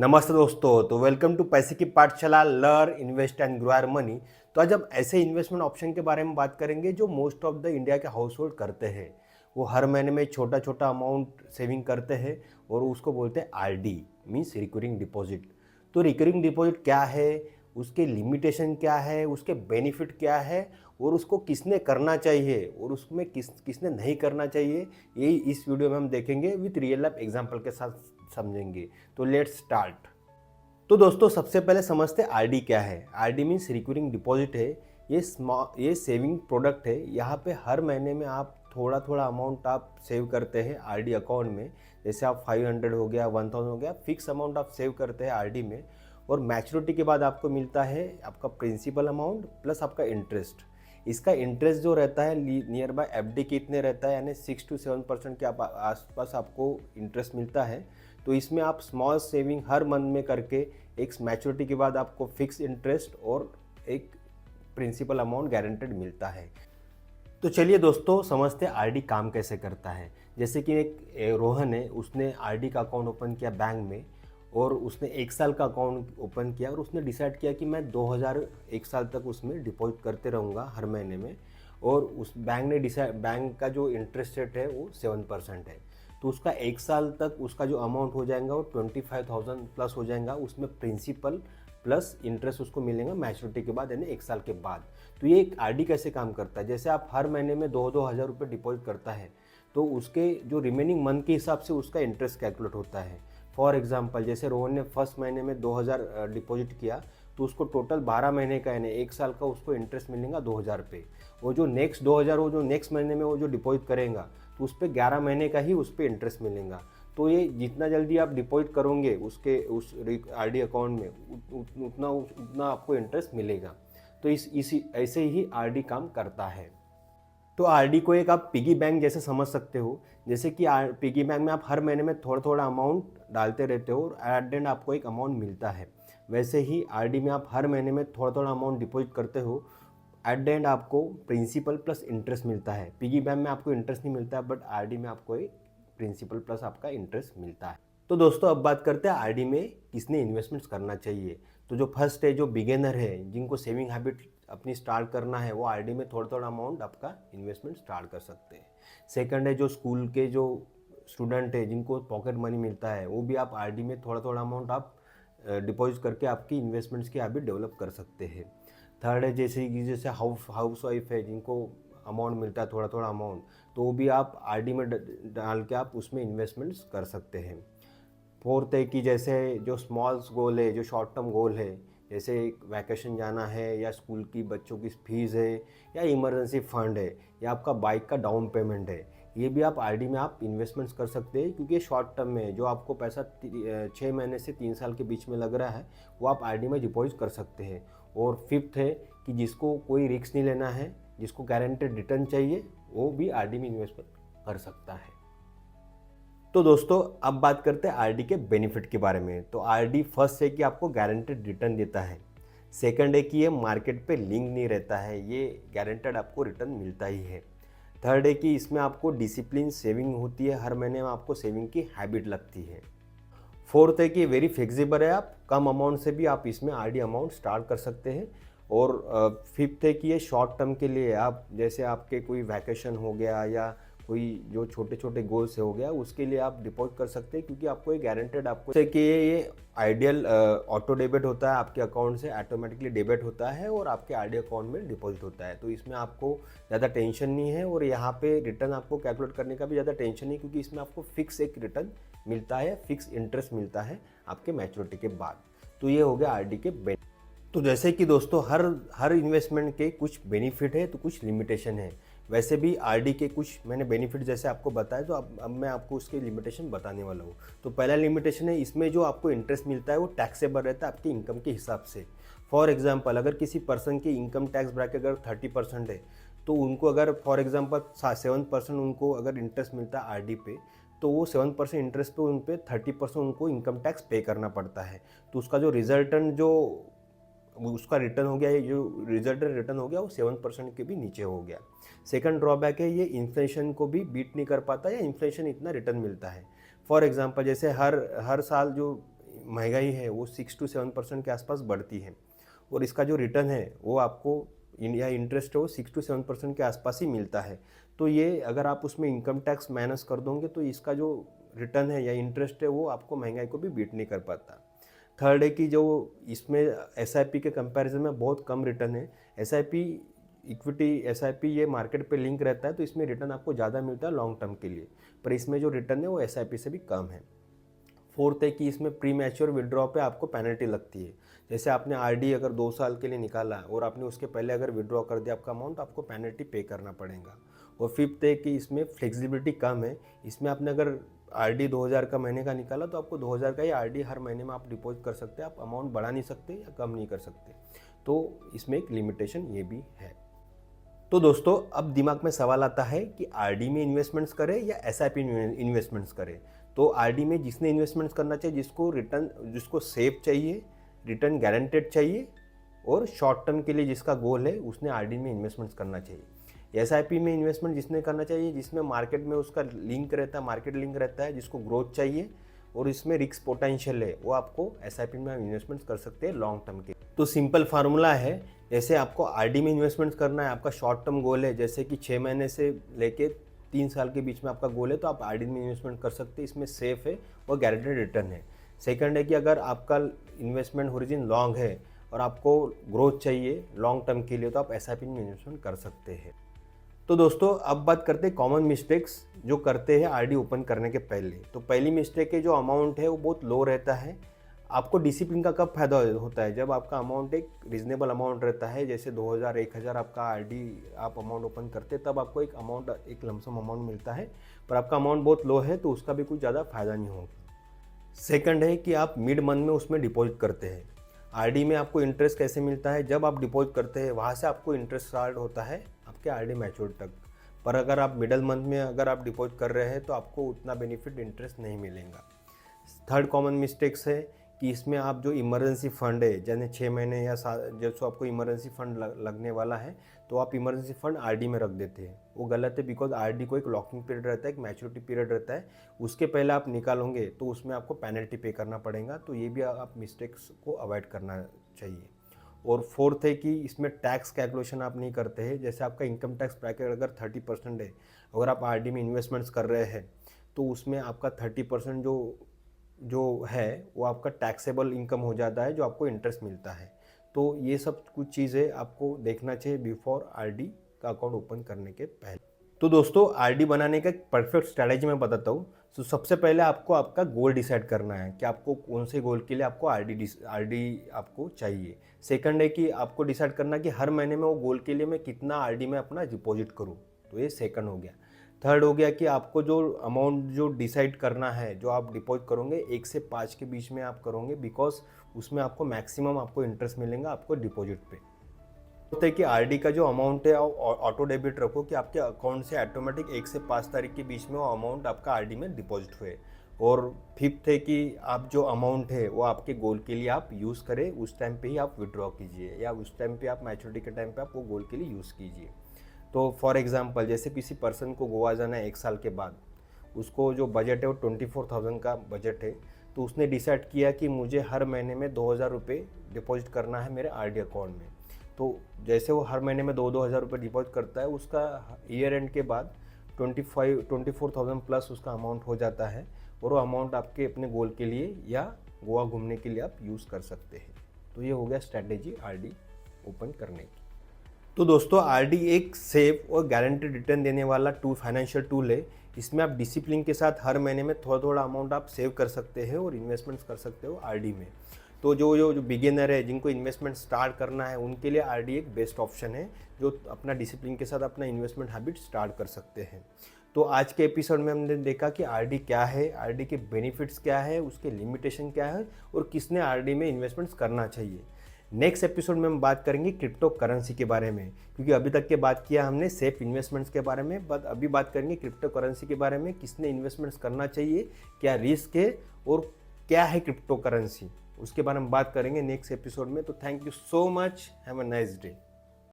नमस्ते दोस्तों। तो वेलकम टू पैसे की पाठशाला learn invest and grow your money. तो आज हम ऐसे इन्वेस्टमेंट ऑप्शन के बारे में बात करेंगे जो मोस्ट ऑफ द इंडिया के हाउस होल्ड करते हैं। वो हर महीने में छोटा छोटा अमाउंट सेविंग करते हैं और उसको बोलते हैं आरडी, मीन्स रिकरिंग डिपॉजिट। तो रिकरिंग डिपॉजिट क्या है, उसके लिमिटेशन क्या है, उसके बेनिफिट क्या है और उसको किसने करना चाहिए और उसमें किसने नहीं करना चाहिए, यही इस वीडियो में हम देखेंगे विथ रियल लाइफ एग्जांपल के साथ समझेंगे। तो लेट्स स्टार्ट। तो दोस्तों सबसे पहले समझते हैं आरडी क्या है। आरडी मीन्स रिकरिंग डिपॉजिट है। ये सेविंग प्रोडक्ट है। यहाँ पे हर महीने में आप थोड़ा थोड़ा अमाउंट आप सेव करते हैं आरडी अकाउंट में। जैसे आप 500 हो गया, 1000 हो गया, फिक्स अमाउंट आप सेव करते हैं आरडी में और मैच्योरिटी के बाद आपको मिलता है आपका प्रिंसिपल अमाउंट प्लस आपका इंटरेस्ट। इसका इंटरेस्ट जो रहता है नियर बाय एफडी के इतने रहता है, यानी 6 to 7% के आसपास आपको इंटरेस्ट मिलता है। तो इसमें आप स्मॉल सेविंग हर मंथ में करके एक मैच्योरिटी के बाद आपको फिक्स इंटरेस्ट और एक प्रिंसिपल अमाउंट गारंटेड मिलता है। तो चलिए दोस्तों समझते हैं आरडी काम कैसे करता है। जैसे कि एक रोहन है, उसने आरडी का अकाउंट ओपन किया बैंक में और उसने 1 साल का अकाउंट ओपन किया और उसने डिसाइड किया कि मैं 2000 1 साल तक उसमें डिपॉजिट करते रहूँगा हर महीने में। और उस बैंक का जो इंटरेस्ट रेट है वो 7% है। तो उसका 1 साल तक उसका जो अमाउंट हो जाएगा वो 25,000 प्लस हो जाएगा। उसमें प्रिंसिपल प्लस इंटरेस्ट उसको मिलेगा मैच्योरिटी के बाद, यानी 1 साल के बाद। तो ये एक आरडी कैसे काम करता है, जैसे आप हर महीने में 2-2 हज़ार रुपये डिपॉजिट करता है तो उसके जो रिमेनिंग मंथ के हिसाब से उसका इंटरेस्ट कैलकुलेट होता है। फॉर एग्जांपल जैसे रोहन ने फर्स्ट महीने में 2000 डिपॉजिट किया तो उसको टोटल 12 महीने का यानी 1 साल का उसको इंटरेस्ट मिलेगा 2000 पे। वो जो नेक्स्ट 2000 वो जो नेक्स्ट महीने में वो जो डिपॉजिट करेगा तो उस पर 11 महीने का ही उस पर इंटरेस्ट मिलेगा। तो ये जितना जल्दी आप डिपॉजिट करोगे उस आरडी अकाउंट में उतना आपको इंटरेस्ट मिलेगा। तो इसी ऐसे ही आरडी काम करता है। तो आरडी को एक आप पिगी बैंक जैसे समझ सकते हो। जैसे कि पिगी बैंक में आप हर महीने में थोड़ा थोड़ा अमाउंट डालते रहते हो और एट द एंड आपको एक अमाउंट मिलता है। वैसे ही आरडी में आप हर महीने में थोड़ा थोड़ा अमाउंट डिपॉजिट करते हो, एट द एंड आपको प्रिंसिपल प्लस इंटरेस्ट मिलता है। पिगी बैंक में आपको इंटरेस्ट नहीं मिलता है, बट आरडी में आपको एक प्रिंसिपल प्लस आपका इंटरेस्ट मिलता है। तो दोस्तों अब बात करते हैं आरडी में किसने इन्वेस्टमेंट्स करना चाहिए। तो जो फर्स्ट है, जो बिगिनर है, जिनको सेविंग हैबिट अपनी स्टार्ट करना है, वो आरडी में थोड़ा थोड़ा अमाउंट आपका इन्वेस्टमेंट स्टार्ट कर सकते हैं। सेकंड है जो स्कूल के जो स्टूडेंट है, जिनको पॉकेट मनी मिलता है, वो भी आप आरडी में थोड़ा थोड़ा अमाउंट आप डिपॉजिट करके आपकी इन्वेस्टमेंट्स की हैबिट डेवलप कर सकते हैं। थर्ड है जैसे हाउस वाइफ है, जिनको अमाउंट मिलता है थोड़ा थोड़ा अमाउंट, तो वो भी आप आरडी में डाल के आप उसमें इन्वेस्टमेंट्स कर सकते हैं। फोर्थ है कि जैसे जो स्मॉल्स गोल है, जो शॉर्ट टर्म गोल है, जैसे वैकेशन जाना है या स्कूल की बच्चों की फीस है या इमरजेंसी फंड है या आपका बाइक का डाउन पेमेंट है, ये भी आप आरडी में आप इन्वेस्टमेंट्स कर सकते हैं। क्योंकि ये शॉर्ट टर्म में है, जो आपको पैसा 6 महीने से 3 साल के बीच में लग रहा है वो आप आरडी में डिपॉजिट कर सकते हैं। और फिफ्थ है कि जिसको कोई रिस्क नहीं लेना है, जिसको गारंटेड रिटर्न चाहिए, वो भी आरडी में इन्वेस्टमेंट कर सकता है। तो दोस्तों अब बात करते हैं आरडी के बेनिफिट के बारे में। तो आरडी फर्स्ट है कि आपको गारंटेड रिटर्न देता है। सेकंड है कि ये मार्केट पे लिंक नहीं रहता है, ये गारंटेड आपको रिटर्न मिलता ही है। थर्ड है कि इसमें आपको डिसिप्लिन सेविंग होती है, हर महीने में आपको सेविंग की हैबिट लगती है। फोर्थ है कि वेरी फ्लेक्सिबल है, आप कम अमाउंट से भी आप इसमें आरडी अमाउंट स्टार्ट कर सकते हैं। और फिफ्थ है कि ये शॉर्ट टर्म के लिए, आप जैसे आपके कोई वैकेशन हो गया या कोई जो छोटे छोटे गोल्स हो गया, उसके लिए आप डिपॉजिट कर सकते हैं। क्योंकि आपको ये गारंटेड आपको कि ये आइडियल ऑटो डेबिट होता है, आपके अकाउंट से ऑटोमेटिकली डेबिट होता है और आपके आरडी अकाउंट में डिपॉजिट होता है। तो इसमें आपको ज़्यादा टेंशन नहीं है और यहाँ पे रिटर्न आपको कैलकुलेट करने का भी ज़्यादा टेंशन नहीं, क्योंकि इसमें आपको फिक्स एक रिटर्न मिलता है, फिक्स इंटरेस्ट मिलता है आपके मैच्योरिटी के बाद। तो ये हो गया आरडी के बेनिफिट। तो जैसे कि दोस्तों हर इन्वेस्टमेंट के कुछ बेनिफिट है तो कुछ लिमिटेशन है। वैसे भी आरडी के कुछ मैंने बेनिफिट जैसे आपको बताया, तो अब मैं आपको उसके लिमिटेशन बताने वाला हूँ। तो पहला लिमिटेशन है, इसमें जो आपको इंटरेस्ट मिलता है वो टैक्सेबल रहता है आपकी इनकम के हिसाब से। फॉर एग्जांपल अगर किसी पर्सन की इनकम टैक्स ब्रैकेट अगर 30% है, तो उनको अगर फॉर एग्जांपल 7% उनको अगर इंटरेस्ट मिलता है आरडी पे, तो वो 7% इंटरेस्ट पे उन पर 30% उनको इनकम टैक्स पे करना पड़ता है। तो उसका जो रिजल्टेंट जो उसका रिटर्न हो गया, ये जो रिजल्टेंट रिटर्न हो गया वो 7% के भी नीचे हो गया। सेकंड ड्रॉबैक है, ये इन्फ्लेशन को भी बीट नहीं कर पाता या इन्फ्लेशन इतना रिटर्न मिलता है। फॉर एग्जांपल जैसे हर साल जो महंगाई है वो 6 to 7% के आसपास बढ़ती है, और इसका जो रिटर्न है वो आपको या इंटरेस्ट है वो 6 to 7% के आसपास ही मिलता है। तो ये अगर आप उसमें इनकम टैक्स माइनस कर दोगे तो इसका जो रिटर्न है या इंटरेस्ट है वो आपको महंगाई को भी बीट नहीं कर पाता। थर्ड है कि जो इसमें एसआईपी के कंपैरिजन में बहुत कम रिटर्न है। एसआईपी इक्विटी एसआईपी ये मार्केट पे लिंक रहता है तो इसमें रिटर्न आपको ज़्यादा मिलता है लॉन्ग टर्म के लिए, पर इसमें जो रिटर्न है वो एसआईपी से भी कम है। फोर्थ है कि इसमें प्री मैच्योर विड्रॉ पे आपको पेनल्टी लगती है। जैसे आपने आरडी अगर 2 साल के लिए निकाला और आपने उसके पहले अगर विड्रॉ कर दिया आपका अमाउंट, आपको पेनल्टी पे करना पड़ेगा। और फिफ्थ है कि इसमें फ्लेक्सिबिलिटी कम है। इसमें आपने अगर आरडी 2000 का महीने का निकाला तो आपको 2000 का ही आरडी हर महीने में आप डिपॉजिट कर सकते हैं, आप अमाउंट बढ़ा नहीं सकते या कम नहीं कर सकते। तो इसमें एक लिमिटेशन ये भी है। तो दोस्तों अब दिमाग में सवाल आता है कि आरडी में इन्वेस्टमेंट्स करें या एसआईपी में इन्वेस्टमेंट्स करें। तो आरडी में जिसने इन्वेस्टमेंट्स करना चाहिए, जिसको सेफ चाहिए, रिटर्न गारंटेड चाहिए और शॉर्ट टर्म के लिए जिसका गोल है उसने आरडी में इन्वेस्टमेंट्स करना चाहिए। एसआईपी में इन्वेस्टमेंट जिसने करना चाहिए, जिसमें मार्केट में उसका लिंक रहता है, मार्केट लिंक रहता है, जिसको ग्रोथ चाहिए और इसमें रिस्क पोटेंशियल है, वो आपको एसआईपी में इन्वेस्टमेंट्स कर सकते हैं लॉन्ग टर्म के। तो सिंपल फार्मूला है, जैसे आपको आरडी में इन्वेस्टमेंट्स करना है, आपका शॉर्ट टर्म गोल है जैसे कि 6 महीने से लेके 3 साल के बीच में आपका गोल है, तो आप आरडी में इन्वेस्टमेंट कर सकते हैं, इसमें सेफ है और गारंटेड रिटर्न है। सेकंड है कि अगर आपका इन्वेस्टमेंट होरिजिन लॉन्ग है और आपको ग्रोथ चाहिए लॉन्ग टर्म के लिए, तो आप एसआईपी में इन्वेस्टमेंट कर सकते हैं। तो दोस्तों अब बात करते हैं कॉमन मिस्टेक्स जो करते हैं आरडी ओपन करने के पहले। तो पहली मिस्टेक है जो अमाउंट है वो बहुत लो रहता है। आपको डिसिप्लिन का कब फायदा होता है, जब आपका अमाउंट एक रीजनेबल अमाउंट रहता है, जैसे 2000 1000 आपका आरडी आप अमाउंट ओपन करते हैं, तब आपको एक लमसम अमाउंट मिलता है। पर आपका अमाउंट बहुत लो है तो उसका भी कुछ ज़्यादा फायदा नहीं होगा। सेकंड है कि आप मिड मंथ में उसमें डिपॉजिट करते हैं। आरडी में आपको इंटरेस्ट कैसे मिलता है, जब आप डिपॉजिट करते हैं वहाँ से आपको इंटरेस्ट स्टार्ट होता है आपके आरडी मैच्योर तक। पर अगर आप मिडल मंथ में अगर आप डिपॉजिट कर रहे हैं तो आपको उतना बेनिफिट इंटरेस्ट नहीं मिलेगा। थर्ड कॉमन मिस्टेक्स है कि इसमें आप जो इमरजेंसी फंड है, जैसे 6 महीने या जब सो आपको इमरजेंसी फंड लगने वाला है तो आप इमरजेंसी फंड आरडी में रख देते हैं। वो गलत है, बिकॉज आरडी को एक लॉकिंग पीरियड रहता है, एक मैच्योरिटी पीरियड रहता है, उसके पहले आप निकालोगे तो उसमें आपको पेनल्टी पे करना पड़ेगा। तो ये भी आप मिस्टेक्स को अवॉइड करना चाहिए। और फोर्थ है कि इसमें टैक्स कैलकुलेशन आप नहीं करते हैं। जैसे आपका इनकम टैक्स ब्रैकेट अगर 30% है, अगर आप आरडी में इन्वेस्टमेंट्स कर रहे हैं तो उसमें आपका 30% जो है वो आपका टैक्सेबल इनकम हो जाता है, जो आपको इंटरेस्ट मिलता है। तो ये सब कुछ चीज़ें आपको देखना चाहिए बिफोर आरडी का अकाउंट ओपन करने के पहले। तो दोस्तों आरडी बनाने का एक परफेक्ट स्ट्रैटेजी मैं बताता हूँ। तो सबसे पहले आपको आपका गोल डिसाइड करना है कि आपको कौन से गोल के लिए आपको आरडी आपको चाहिए। सेकंड है कि आपको डिसाइड करना कि हर महीने में वो गोल के लिए मैं कितना आरडी में अपना डिपॉजिट करूँ, तो ये सेकंड हो गया। थर्ड हो गया कि आपको जो अमाउंट जो डिसाइड करना है, जो आप डिपॉजिट करोगे 1 से 5 के बीच में आप करोगे, बिकॉज उसमें आपको मैक्सिमम आपको इंटरेस्ट मिलेगा आपको डिपॉजिट पे। होता है कि आरडी का जो अमाउंट है ऑटो डेबिट रखो कि आपके अकाउंट से ऑटोमेटिक 1 से 5 तारीख के बीच में वो अमाउंट आपका आरडी में डिपॉजिट हुए। और फिफ्थ है कि आप जो अमाउंट है वो आपके गोल के लिए आप यूज़ करें, उस टाइम पे ही आप विड्रॉ कीजिए या उस टाइम पे आप मैच्योरिटी के टाइम पे आप वो गोल के लिए यूज़ कीजिए। तो फॉर एग्जांपल जैसे किसी पर्सन को गोवा जाना है 1 साल के बाद, उसको जो बजट है वो 24,000 का बजट है, तो उसने डिसाइड किया कि मुझे हर महीने में 2,000 रुपये डिपॉजिट करना है मेरे आरडी अकाउंट में। तो जैसे वो हर महीने में 2,000 रुपये डिपॉजिट करता है, उसका ईयर एंड के बाद 24,000 प्लस उसका अमाउंट हो जाता है, और वो अमाउंट आपके अपने गोल के लिए या गोवा घूमने के लिए आप यूज़ कर सकते हैं। तो ये हो गया स्ट्रैटेजी आरडी ओपन करने की। तो दोस्तों आरडी एक सेफ और गारंटेड रिटर्न देने वाला फाइनेंशियल टूल है। इसमें आप डिसिप्लिन के साथ हर महीने में थोड़ा थोड़ा अमाउंट आप सेव कर सकते हैं और इन्वेस्टमेंट्स कर सकते हो आरडी में। तो जो बिगिनर है, जिनको इन्वेस्टमेंट स्टार्ट करना है, उनके लिए आरडी एक बेस्ट ऑप्शन है, जो अपना डिसिप्लिन के साथ अपना इन्वेस्टमेंट हैबिट स्टार्ट कर सकते हैं। तो आज के एपिसोड में हमने देखा कि आरडी क्या है, आरडी के बेनिफिट्स क्या है, उसके लिमिटेशन क्या है और किसने आरडी में इन्वेस्टमेंट्स करना चाहिए। नेक्स्ट एपिसोड में हम बात करेंगे क्रिप्टो करेंसी के बारे में, क्योंकि अभी तक के बात किया हमने सेफ इन्वेस्टमेंट्स के बारे में, बट अभी बात करेंगे क्रिप्टो करेंसी के बारे में, किसने इन्वेस्टमेंट्स करना चाहिए, क्या रिस्क है और क्या है क्रिप्टो करेंसी, उसके बारे में बात करेंगे नेक्स्ट एपिसोड में। तो thank you so much, have a nice day.